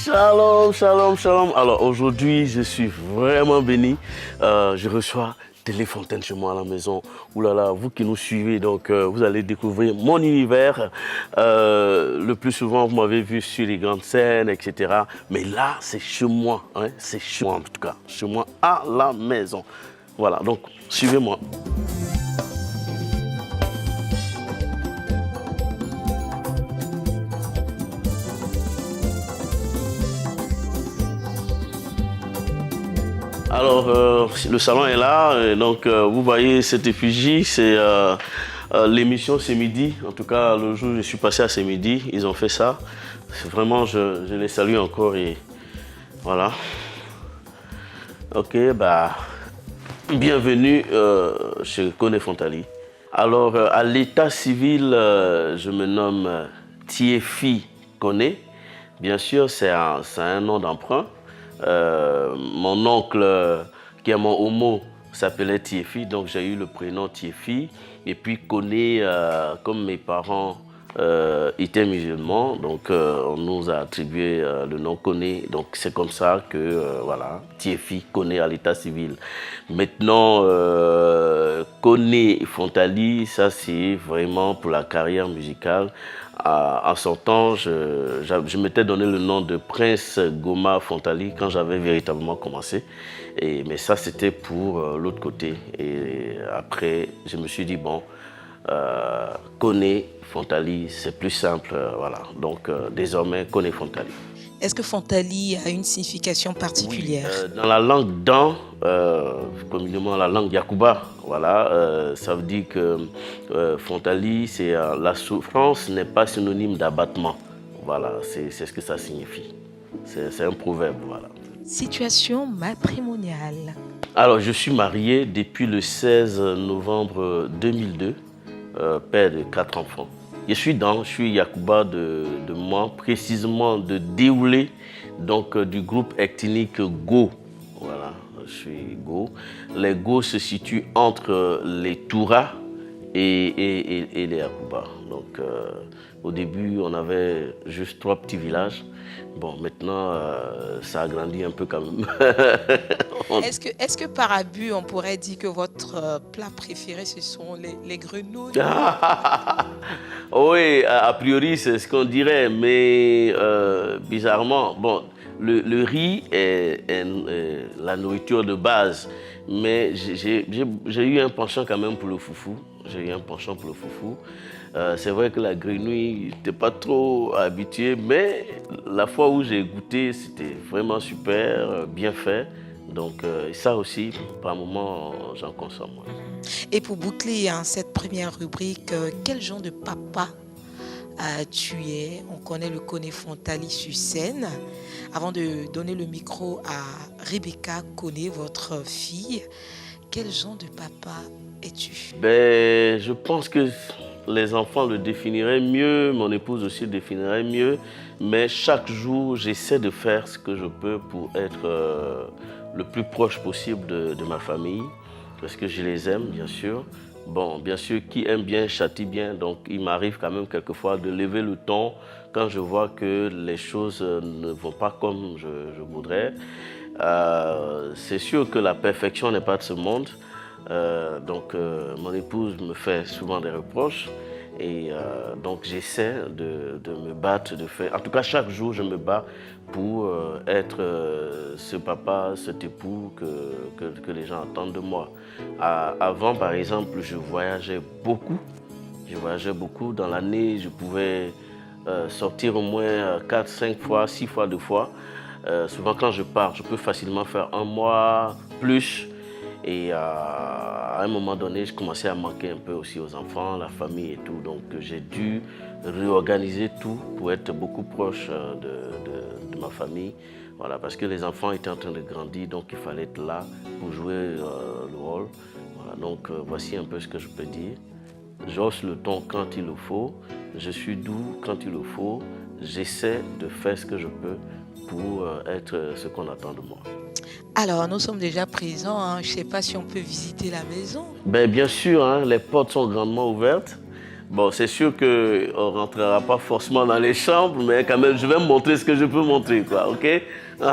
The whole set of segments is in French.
Shalom, shalom, shalom. Alors aujourd'hui, je suis vraiment béni. Je reçois Téléfontaine chez moi à la maison. Ouh là là, vous qui nous suivez, donc vous allez découvrir mon univers. Le plus souvent, vous m'avez vu sur les grandes scènes, etc. Mais là, c'est chez moi. Hein? C'est chez moi en tout cas. Chez moi à la maison. Voilà, donc suivez-moi. Alors, le salon est là, et donc vous voyez cette effigie, c'est l'émission C'est Midi. En tout cas, le jour où je suis passé à C'est Midi, ils ont fait ça. Vraiment, je les salue encore et voilà. Ok, bah, bienvenue chez Koné Fontali. Alors, à l'état civil, je me nomme Thiefi Koné. Bien sûr, c'est un nom d'emprunt. Mon oncle, qui est mon homo, s'appelait Thiefi, donc j'ai eu le prénom Thiefi. Et puis Koné, comme mes parents étaient musulmans, donc on nous a attribué le nom Koné. Donc c'est comme ça que, voilà, Thiefi, Koné à l'état civil. Maintenant, Koné Fontali, ça c'est vraiment pour la carrière musicale. En son temps, je m'étais donné le nom de Prince Goma Fontali quand j'avais véritablement commencé. Mais ça, c'était pour l'autre côté. Et après, je me suis dit, bon, Koné Fontali, c'est plus simple. Voilà. Donc, désormais, Koné Fontali. Est-ce que Fontali a une signification particulière? Oui, dans la langue Dan, communément la langue Yakuba, voilà, ça veut dire que Fontali, c'est la souffrance n'est pas synonyme d'abattement. Voilà, c'est ce que ça signifie. C'est un proverbe, voilà. Situation matrimoniale. Alors, je suis marié depuis le 16 novembre 2002, père de 4 enfants. Je suis Yakuba de moi, précisément de Déoulé, donc du groupe ethnique Go. Voilà, je suis Go. Les Go se situent entre les Toura et les Yakuba. Donc, au début, on avait juste 3 petits villages. Bon, maintenant, ça a grandi un peu quand même. Est-ce que par abus, on pourrait dire que votre plat préféré, ce sont les grenouilles? Oui, a priori, c'est ce qu'on dirait, mais bizarrement, bon, le riz est la nourriture de base, mais j'ai eu un penchant quand même pour le foufou. J'ai eu un penchant pour le foufou. C'est vrai que la grenouille, je n'étais pas trop habitué, mais la fois où j'ai goûté, c'était vraiment super, bien fait. Donc ça aussi, par moment, j'en consomme. Et pour boucler cette première rubrique, quel genre de papa tu es? On connaît le Koné Fontali sur scène. Avant de donner le micro à Rebecca Koné, votre fille, quel genre de papa es-tu? Ben, je pense que les enfants le définiraient mieux, mon épouse aussi le définirait mieux, mais chaque jour, j'essaie de faire ce que je peux pour être le plus proche possible de ma famille, parce que je les aime, bien sûr. Bon, bien sûr, qui aime bien châtie bien, donc il m'arrive quand même quelquefois de lever le ton quand je vois que les choses ne vont pas comme je voudrais. C'est sûr que la perfection n'est pas de ce monde. Donc mon épouse me fait souvent des reproches et donc j'essaie de me battre, en tout cas chaque jour je me bats pour être ce papa, cet époux que les gens attendent de moi. Avant par exemple je voyageais beaucoup dans l'année, je pouvais sortir au moins 4, 5 fois, 6 fois, 2 fois. Souvent quand je pars, je peux facilement faire un mois, plus. Et à un moment donné, je commençais à manquer un peu aussi aux enfants, la famille et tout. Donc j'ai dû réorganiser tout pour être beaucoup proche de ma famille. Voilà, parce que les enfants étaient en train de grandir, donc il fallait être là pour jouer le rôle. Voilà, donc voici un peu ce que je peux dire. J'hausse le ton quand il le faut, je suis doux quand il le faut, j'essaie de faire ce que je peux pour être ce qu'on attend de moi. Alors, nous sommes déjà présents, hein. Je ne sais pas si on peut visiter la maison. Ben, bien sûr, hein, les portes sont grandement ouvertes. Bon, c'est sûr qu'on ne rentrera pas forcément dans les chambres, mais quand même, je vais montrer ce que je peux montrer, quoi, ok? On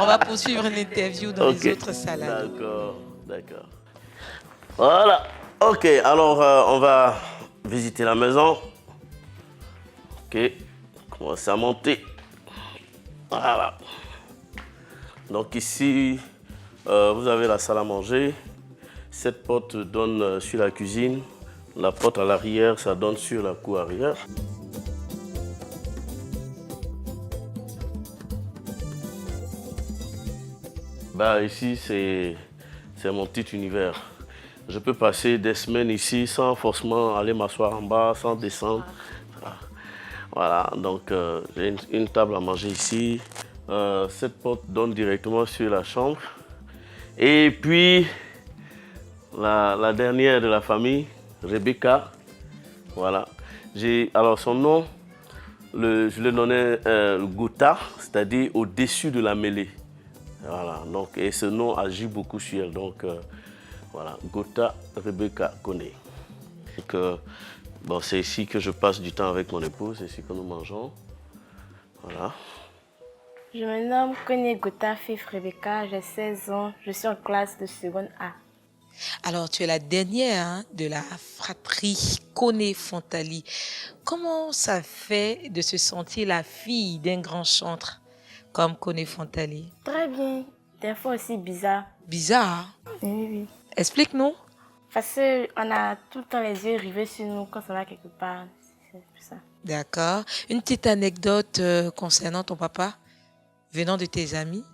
va poursuivre l'interview dans les autres salles. D'accord, d'accord. Voilà, ok, alors on va visiter la maison. Ok, commencer à monter. Voilà. Donc ici, vous avez la salle à manger. Cette porte donne sur la cuisine. La porte à l'arrière, ça donne sur la cour arrière. Bah, ici, c'est mon petit univers. Je peux passer des semaines ici sans forcément aller m'asseoir en bas, sans descendre. Voilà, donc j'ai une table à manger ici. Cette porte donne directement sur la chambre. Et puis, la dernière de la famille, Rebecca. Voilà. Alors son nom, je le donnais Gota, c'est-à-dire au-dessus de la mêlée. Voilà, donc, et ce nom agit beaucoup sur elle. Donc, voilà, Gota Rebecca Koné. Donc, bon, c'est ici que je passe du temps avec mon épouse, c'est ici que nous mangeons. Voilà. Je me nomme Koné Gota Fif Rebecca, j'ai 16 ans, je suis en classe de seconde A. Alors, tu es la dernière de la fratrie Koné Fontali. Comment ça fait de se sentir la fille d'un grand chantre comme Koné Fontali? Très bien, des fois aussi bizarre. Bizarre, hein? Oui. Explique-nous. Parce qu'on a tout le temps les yeux rivés sur nous quand on va quelque part. C'est pour ça. D'accord. Une petite anecdote concernant ton papa, venant de tes amis?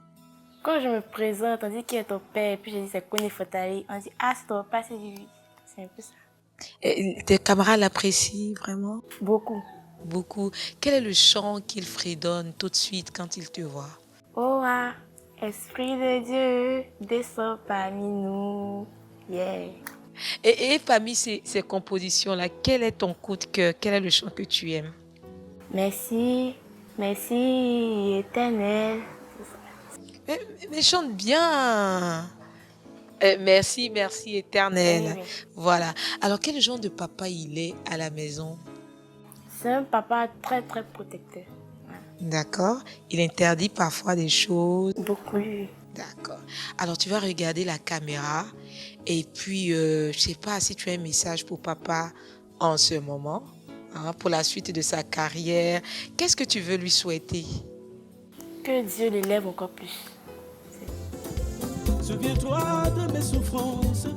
Quand je me présente, on dit qui est ton père, puis je dis c'est Koné Fontali. On dit ah c'est ton papa, c'est lui. C'est un peu ça. Et tes camarades l'apprécient vraiment? Beaucoup. Beaucoup. Quel est le chant qu'il fredonne tout de suite quand il te voit? Oh ah, Esprit de Dieu, descends parmi nous. Yeah. Et parmi ces compositions-là, quel est ton coup de cœur? Quel est le chant que tu aimes? Merci, merci éternel. Mais chante bien. Merci, merci éternel. Oui. Voilà. Alors, quel genre de papa il est à la maison? C'est un papa très très protecteur. D'accord. Il interdit parfois des choses. Beaucoup. D'accord. Alors, tu vas regarder la caméra et puis, je ne sais pas si tu as un message pour papa en ce moment, hein, pour la suite de sa carrière. Qu'est-ce que tu veux lui souhaiter? Que Dieu l'élève encore plus. Souviens-toi de mes souffrances.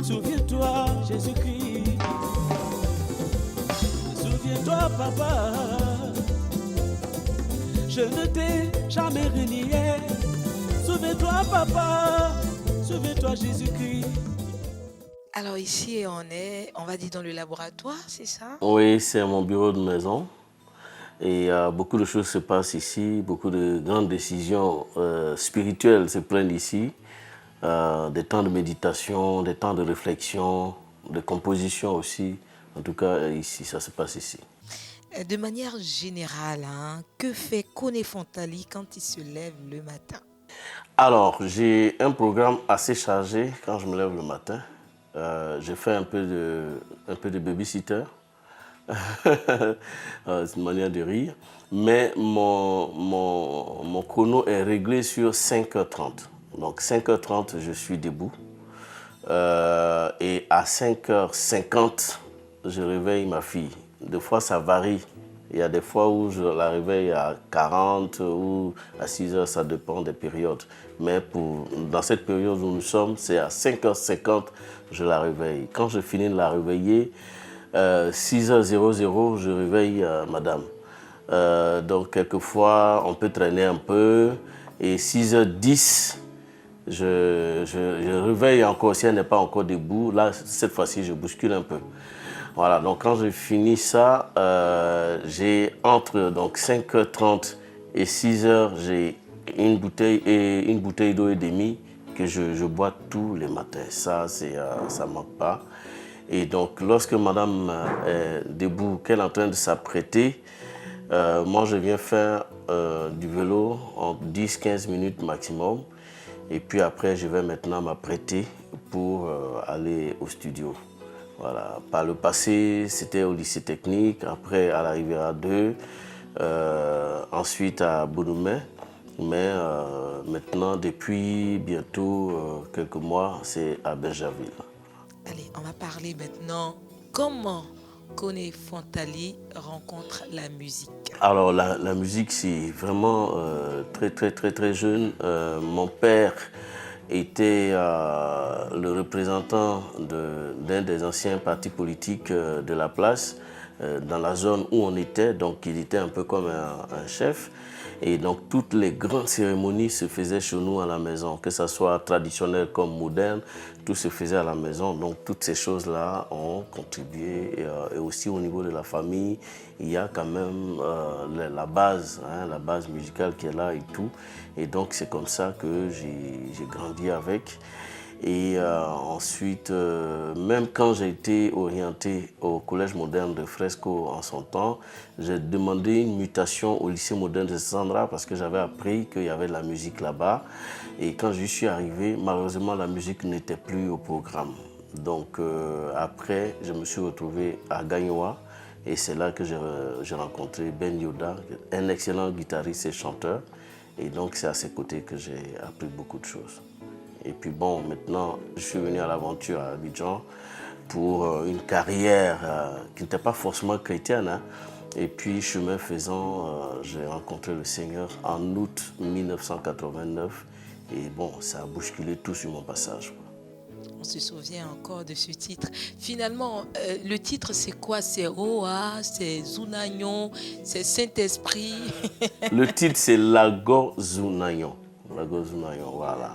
Souviens-toi, Jésus-Christ. Souviens-toi, papa. Je ne t'ai jamais renié. Souviens-toi, papa. Souviens-toi, Jésus-Christ. Alors ici, on va dire dans le laboratoire, c'est ça? Oui, c'est mon bureau de maison. Et beaucoup de choses se passent ici, beaucoup de grandes décisions spirituelles se prennent ici. Des temps de méditation, des temps de réflexion, de composition aussi. En tout cas, ici, ça se passe ici. De manière générale, hein, que fait Koné Fontali quand il se lève le matin? Alors, j'ai un programme assez chargé quand je me lève le matin. Je fais un peu de babysitter. C'est une manière de rire. Mais mon chrono est réglé sur 5h30. Donc 5h30, je suis debout. Et à 5h50, je réveille ma fille. Des fois, ça varie. Il y a des fois où je la réveille à 40 ou à 6h, ça dépend des périodes. Mais dans cette période où nous sommes, c'est à 5h50, je la réveille. Quand je finis de la réveiller, 6h00, je réveille madame. Donc, quelquefois, on peut traîner un peu. Et 6h10, je réveille encore, si elle n'est pas encore debout. Là, cette fois-ci, je bouscule un peu. Voilà, donc quand je finis ça, j'ai entre donc, 5h30 et 6h, j'ai une bouteille d'eau et demie que je bois tous les matins. Ça ne manque pas. Et donc, lorsque madame est debout, qu'elle est en train de s'apprêter, moi, je viens faire du vélo en 10-15 minutes maximum. Et puis après, je vais maintenant m'apprêter pour aller au studio. Voilà. Par le passé, c'était au lycée technique, après à la Riviera 2, ensuite à Bonoumé. Mais maintenant, depuis bientôt quelques mois, c'est à Bergerville. Allez, on va parler maintenant comment Koné Fantali rencontre la musique. Alors la musique, c'est vraiment très jeune. Mon père était le représentant d'un des anciens partis politiques de la place, dans la zone où on était, donc il était un peu comme un chef. Et donc toutes les grandes cérémonies se faisaient chez nous à la maison, que ce soit traditionnel comme moderne, tout se faisait à la maison. Donc toutes ces choses-là ont contribué. Et aussi au niveau de la famille, il y a quand même la base musicale qui est là et tout. Et donc c'est comme ça que j'ai grandi avec. Et ensuite, même quand j'ai été orienté au collège moderne de Fresco en son temps, j'ai demandé une mutation au lycée moderne de Sandra parce que j'avais appris qu'il y avait de la musique là-bas. Et quand j'y suis arrivé, malheureusement, la musique n'était plus au programme. Donc après, je me suis retrouvé à Gagnoa et c'est là que j'ai rencontré Ben Yoda, un excellent guitariste et chanteur. Et donc c'est à ses côtés que j'ai appris beaucoup de choses. Et puis bon, maintenant, je suis venu à l'aventure à Abidjan pour une carrière qui n'était pas forcément chrétienne. Hein. Et puis, chemin faisant, j'ai rencontré le Seigneur en août 1989. Et bon, ça a bousculé tout sur mon passage. On se souvient encore de ce titre. Finalement, le titre, c'est quoi? C'est Roa, c'est Zounagnon, c'est Saint-Esprit. Le titre, c'est Lago Zounagnon. Lago Zounagnon, voilà.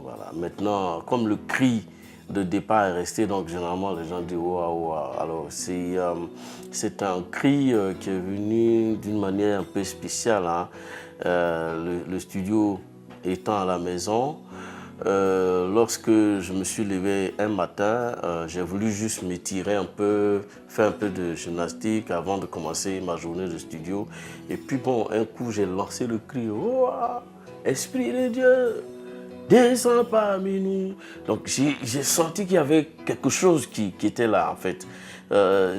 Voilà. Maintenant, comme le cri de départ est resté, donc généralement les gens disent ouah ouah. Alors c'est un cri qui est venu d'une manière un peu spéciale. Hein. Le studio étant à la maison, lorsque je me suis levé un matin, j'ai voulu juste m'étirer un peu, faire un peu de gymnastique avant de commencer ma journée de studio. Et puis bon, un coup j'ai lancé le cri ouah, Esprit de Dieu. Descends parmi nous. Donc j'ai senti qu'il y avait quelque chose qui était là en fait.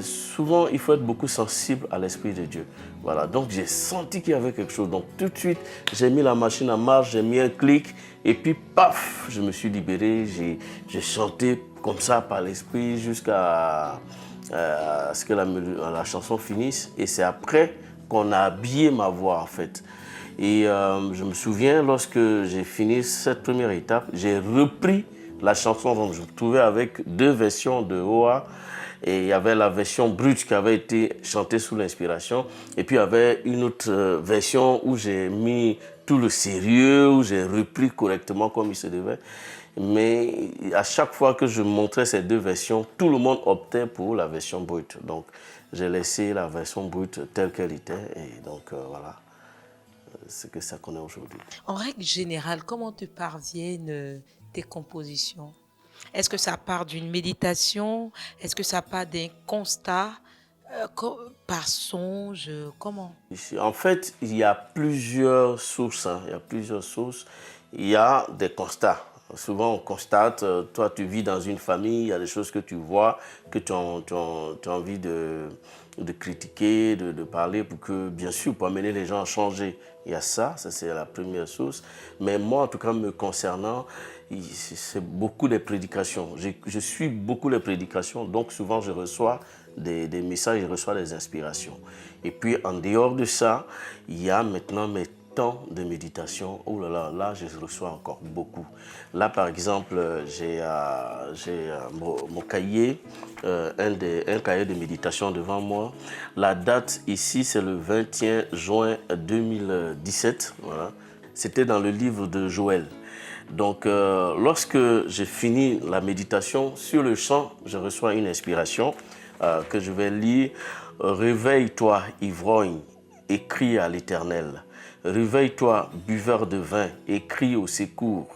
Souvent il faut être beaucoup sensible à l'Esprit de Dieu. Voilà, donc j'ai senti qu'il y avait quelque chose. Donc tout de suite j'ai mis la machine en marche, j'ai mis un clic et puis paf, je me suis libéré. J'ai chanté comme ça par l'Esprit jusqu'à ce que la chanson finisse. Et c'est après qu'on a habillé ma voix en fait. Et je me souviens, lorsque j'ai fini cette première étape, j'ai repris la chanson. Donc je me trouvais avec deux versions de Oa. Et il y avait la version brute qui avait été chantée sous l'inspiration. Et puis il y avait une autre version où j'ai mis tout le sérieux, où j'ai repris correctement comme il se devait. Mais à chaque fois que je montrais ces deux versions, tout le monde optait pour la version brute. Donc j'ai laissé la version brute telle qu'elle était. Et donc voilà. Ce que ça connaît aujourd'hui. En règle générale, comment te parviennent tes compositions? Est-ce que ça part d'une méditation? Est-ce que ça part d'un constat? Par songe? Comment? En fait, il y a plusieurs sources. Hein. Il y a plusieurs sources. Il y a des constats. Souvent, on constate, toi, tu vis dans une famille, il y a des choses que tu vois, que tu as envie de critiquer, de parler pour que, bien sûr, pour amener les gens à changer. Il y a ça c'est la première source. Mais moi, en tout cas, me concernant, c'est beaucoup des prédications. Je suis beaucoup les prédications, donc souvent je reçois des messages, je reçois des inspirations. Et puis, en dehors de ça, il y a maintenant mes temps de méditation. Oh là, je reçois encore beaucoup. Là, par exemple, j'ai mon cahier, un cahier de méditation devant moi. La date ici, c'est le 21 juin 2017. Voilà. C'était dans le livre de Joël. Donc, lorsque j'ai fini la méditation, sur le champ, je reçois une inspiration que je vais lire. « Réveille-toi, ivrogne, et crie à l'Éternel. Réveille-toi, buveur de vin, et crie au secours,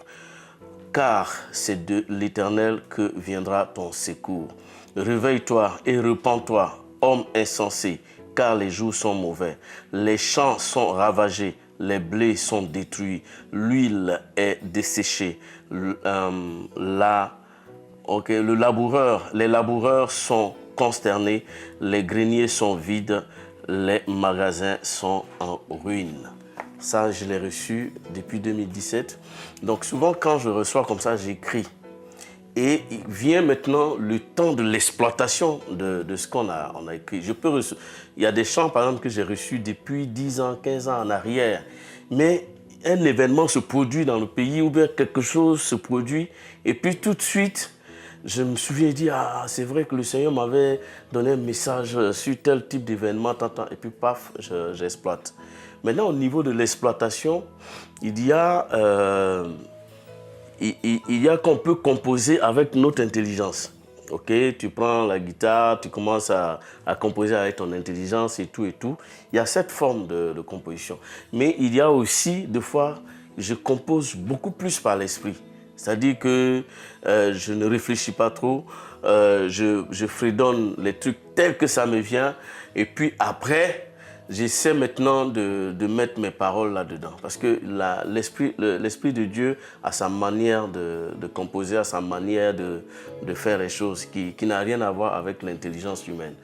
car c'est de l'Éternel que viendra ton secours. Réveille-toi et repens-toi, homme insensé, car les jours sont mauvais. Les champs sont ravagés, les blés sont détruits, l'huile est desséchée, la Ok, les laboureurs sont consternés, les greniers sont vides, les magasins sont en ruine. Ça, je l'ai reçu depuis 2017. Donc souvent, quand je reçois comme ça, j'écris. Et il vient maintenant le temps de l'exploitation de ce qu'on a écrit. Il y a des chants, par exemple, que j'ai reçus depuis 10 ans, 15 ans en arrière. Mais un événement se produit dans le pays ou bien quelque chose se produit. Et puis tout de suite, je me souviens dit, ah, c'est vrai que le Seigneur m'avait donné un message sur tel type d'événement, et puis paf, j'exploite. Maintenant, au niveau de l'exploitation, il y a qu'on peut composer avec notre intelligence. Ok, tu prends la guitare, tu commences à composer avec ton intelligence et tout et tout. Il y a cette forme de composition. Mais il y a aussi, des fois, je compose beaucoup plus par l'esprit. C'est-à-dire que je ne réfléchis pas trop, je fredonne les trucs tels que ça me vient. Et puis après, j'essaie maintenant de mettre mes paroles là-dedans. Parce que l'Esprit de Dieu a sa manière de composer, a sa manière de faire les choses qui n'a rien à voir avec l'intelligence humaine.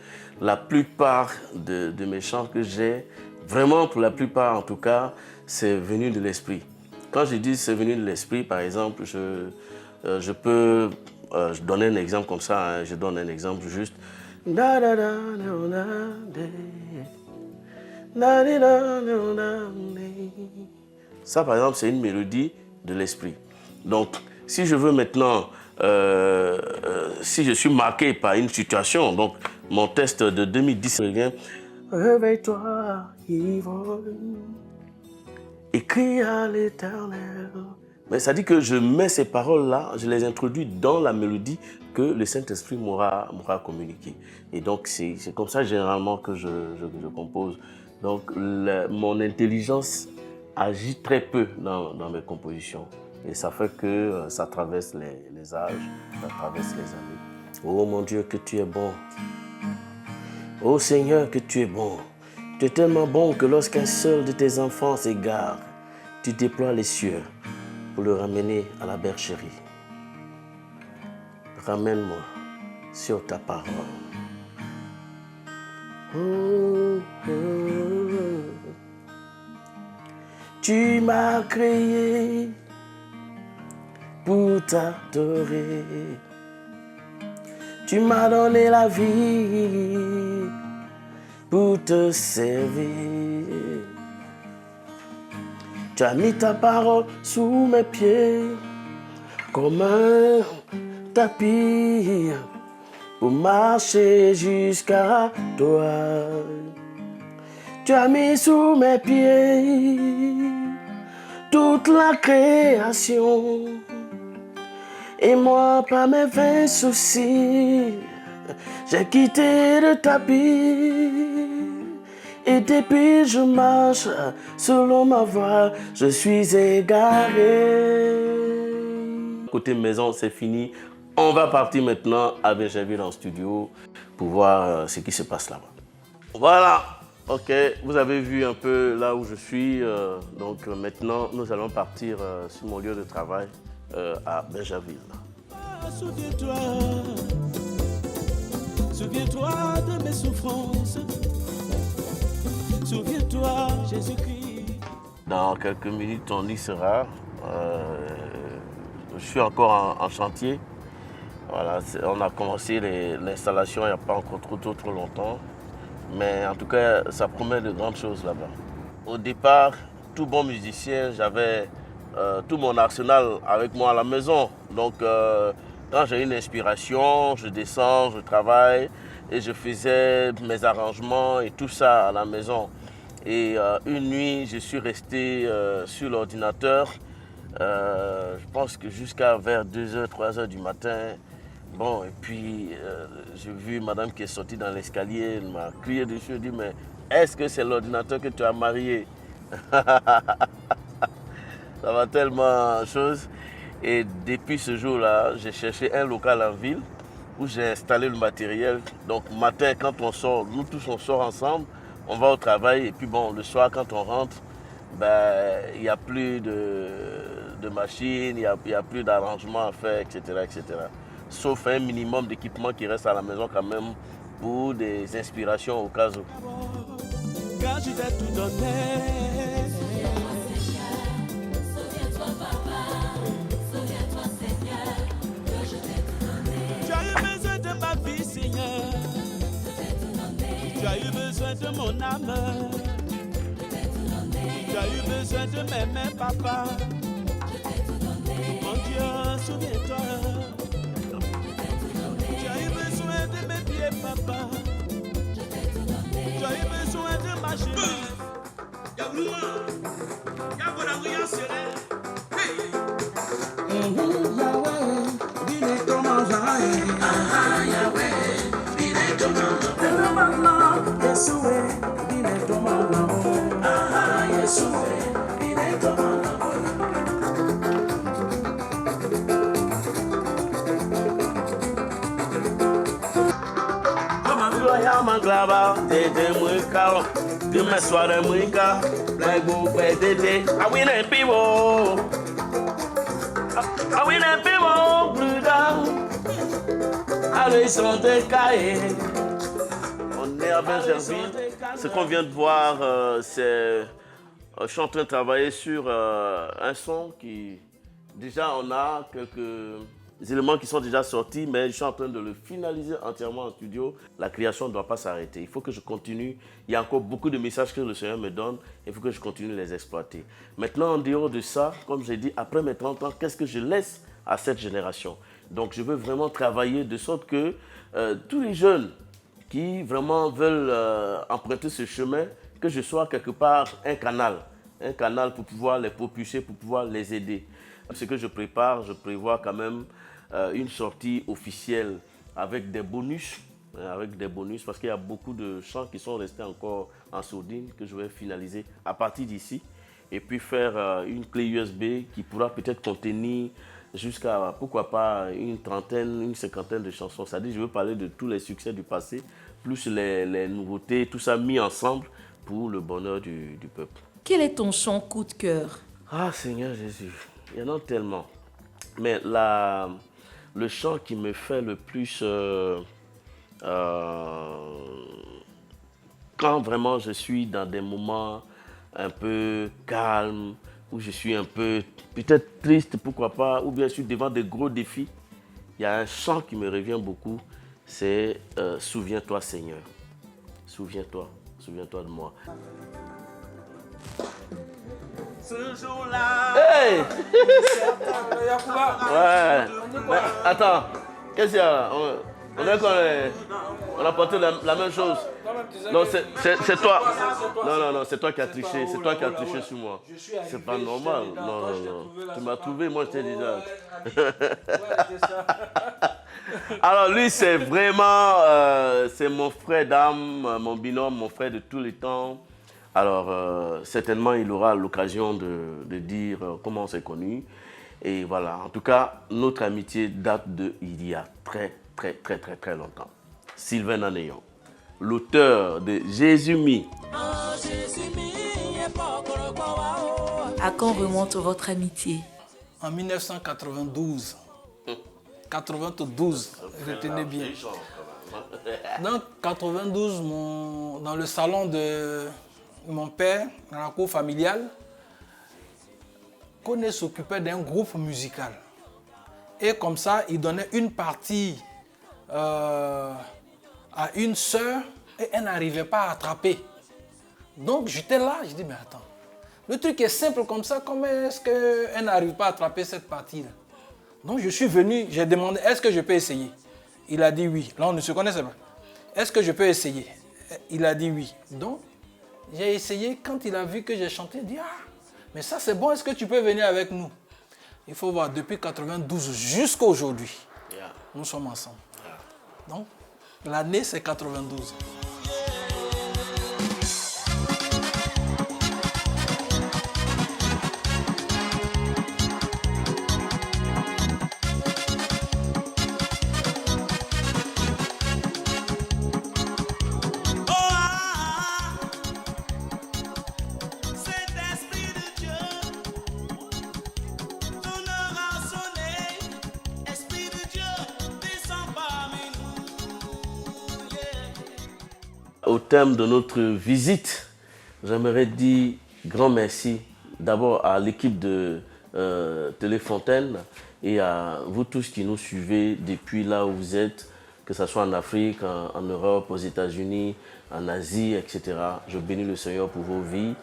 La plupart de mes chants que j'ai, vraiment pour la plupart en tout cas, c'est venu de l'Esprit. Quand je dis c'est venu de l'Esprit, par exemple, je peux donner un exemple comme ça, hein, je donne un exemple juste. Ça, par exemple, c'est une mélodie de l'esprit. Donc, si je veux maintenant, si je suis marqué par une situation, donc mon texte de 2010 revient. Réveille-toi, ivrogne, et crie à l'Éternel. Mais ça dit que je mets ces paroles-là, je les introduis dans la mélodie que le Saint-Esprit m'aura communiquée. Et donc, c'est comme ça généralement que je compose. Donc, mon intelligence agit très peu dans mes compositions. Et ça fait que ça traverse les âges, ça traverse les années. Oh mon Dieu, que tu es bon. Oh Seigneur, que tu es bon. Tu es tellement bon que lorsqu'un seul de tes enfants s'égare, tu déploies les cieux pour le ramener à la bergerie. Ramène-moi sur ta parole. Oh, oh, oh. Tu m'as créé pour t'adorer. Tu m'as donné la vie pour te servir. Tu as mis ta parole sous mes pieds comme un tapis pour marcher jusqu'à toi. Tu as mis sous mes pieds toute la création. Et moi, par mes vains soucis, j'ai quitté le tapis. Et depuis je marche selon ma voie, je suis égaré. Côté maison, c'est fini. On va partir maintenant à Benjerville en studio pour voir ce qui se passe là-bas. Voilà, ok, vous avez vu un peu là où je suis. Donc maintenant, nous allons partir sur mon lieu de travail à Benjerville. Souviens-toi, souviens-toi de mes souffrances. Souviens-toi, Jésus-Christ. Dans quelques minutes, on y sera. Je suis encore en chantier. Voilà, on a commencé l'installation il n'y a pas encore trop longtemps. Mais en tout cas, ça promet de grandes choses là-bas. Au départ, tout bon musicien, j'avais tout mon arsenal avec moi à la maison. Donc, quand j'ai une inspiration, je descends, je travaille et je faisais mes arrangements et tout ça à la maison. Et une nuit, je suis resté sur l'ordinateur, je pense que jusqu'à vers 2h, 3h du matin. Bon, et puis j'ai vu madame qui est sortie dans l'escalier, elle m'a crié dessus, elle dit, mais est-ce que c'est l'ordinateur que tu as marié? Ça va tellement chose. Et depuis ce jour-là, j'ai cherché un local en ville où j'ai installé le matériel. Donc matin, quand on sort, nous tous on sort ensemble, on va au travail et puis bon, le soir quand on rentre, ben, il n'y a plus de machine, il n'y a plus d'arrangement à faire, etc., etc. sauf un minimum d'équipement qui reste à la maison quand même pour des inspirations au cas où. Car je t'ai tout donné. Souviens-toi, papa. Souviens-toi, Seigneur, que je t'ai tout donné. Tu as eu besoin de ma vie, Seigneur. Je t'ai tout donné. Tu as eu besoin de mon âme. Je t'ai tout donné. Tu as eu besoin de m'aimer, papa. Je t'ai tout donné. Mon Dieu, souviens-toi. Je t'ai tout donné. Tu as eu besoin de mes pieds, papa. Je t'ai tout donné. Tu as eu besoin de ma jeunesse. On est à Benjerville. Ce qu'on vient de voir, c'est... Je suis en train de travailler sur un son qui... Déjà, on a quelques éléments qui sont déjà sortis, mais je suis en train de le finaliser entièrement en studio. La création ne doit pas s'arrêter. Il faut que je continue. Il y a encore beaucoup de messages que le Seigneur me donne. Il faut que je continue de les exploiter. Maintenant, en dehors de ça, comme j'ai dit, après mes 30 ans, qu'est-ce que je laisse à cette génération? Donc, je veux vraiment travailler de sorte que tous les jeunes qui vraiment veulent emprunter ce chemin, que je sois quelque part un canal pour pouvoir les propulser, pour pouvoir les aider. Ce que je prépare, je prévois quand même une sortie officielle avec des bonus, parce qu'il y a beaucoup de chants qui sont restés encore en sourdine que je vais finaliser à partir d'ici et puis faire une clé USB qui pourra peut-être contenir jusqu'à, pourquoi pas, une trentaine, une cinquantaine de chansons. C'est-à-dire, je veux parler de tous les succès du passé, plus les nouveautés, tout ça mis ensemble pour le bonheur du peuple. Quel est ton chant coup de cœur? Ah, Seigneur Jésus, il y en a tellement. Mais le chant qui me fait le plus... quand vraiment je suis dans des moments un peu calmes, où je suis un peu peut-être triste, pourquoi pas, ou bien je suis devant de gros défis, il y a un chant qui me revient beaucoup, c'est Souviens-toi Seigneur. Souviens-toi de moi. Ce jour-là. Hey! Ouais. Mais attends, qu'est-ce qu'il y a là? On dirait qu'on a porté la même chose. Non, c'est toi. Non, c'est toi qui as triché. C'est toi qui as triché sur moi. C'est pas normal. Non. Tu m'as trouvé, moi je t'ai déjà. Alors lui, c'est vraiment, c'est mon frère d'âme, mon binôme, mon frère de tous les temps. Alors, certainement, il aura l'occasion de dire comment on s'est connus. Et voilà, en tout cas, notre amitié date d'il y a très longtemps. Sylvain Nanéon, l'auteur de Jésus mis. À quand remonte votre amitié? En 1992. 92, retenez bien. Dans 92, dans le salon de mon père, dans la cour familiale, Koné s'occupait d'un groupe musical. Et comme ça, il donnait une partie à une sœur et elle n'arrivait pas à attraper. Donc j'étais là, je dis mais attends, le truc est simple comme ça, comment est-ce qu'elle n'arrive pas à attraper cette partie-là? Donc je suis venu, j'ai demandé est-ce que je peux essayer? Il a dit oui. Là on ne se connaissait pas. Est-ce que je peux essayer? Il a dit oui. Donc j'ai essayé, quand il a vu que j'ai chanté, il dit ah, mais ça c'est bon, est-ce que tu peux venir avec nous? Il faut voir, depuis 92 jusqu'à aujourd'hui, nous sommes ensemble. Donc, l'année c'est 92. Esprit de Dieu, au terme de notre visite, j'aimerais dire grand merci d'abord à l'équipe de Téléfontaine et à vous tous qui nous suivez depuis là où vous êtes, que ce soit en Afrique, en Europe, aux États-Unis, en Asie, etc. Je bénis le Seigneur pour vos vies.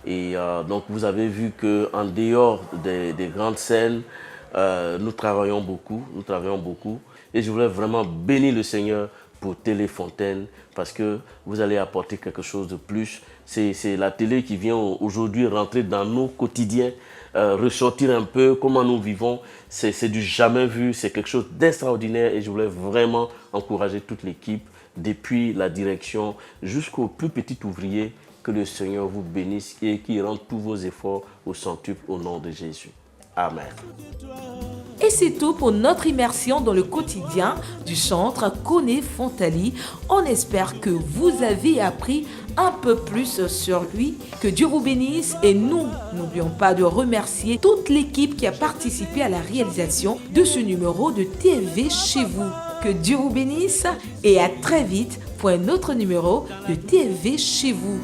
Et donc vous avez vu qu'en dehors des grandes scènes, nous travaillons beaucoup. Et je voulais vraiment bénir le Seigneur pour Téléfontaine parce que vous allez apporter quelque chose de plus. C'est la télé qui vient aujourd'hui rentrer dans nos quotidiens, ressortir un peu comment nous vivons. C'est du jamais vu, c'est quelque chose d'extraordinaire et je voulais vraiment encourager toute l'équipe, depuis la direction jusqu'au plus petit ouvrier, que le Seigneur vous bénisse et qu'il rende tous vos efforts au centuple au nom de Jésus. Amen. Et c'est tout pour notre immersion dans le quotidien du centre Koné-Fontali. On espère que vous avez appris un peu plus sur lui. Que Dieu vous bénisse et nous n'oublions pas de remercier toute l'équipe qui a participé à la réalisation de ce numéro de TV chez vous. Que Dieu vous bénisse et à très vite pour un autre numéro de TV chez vous.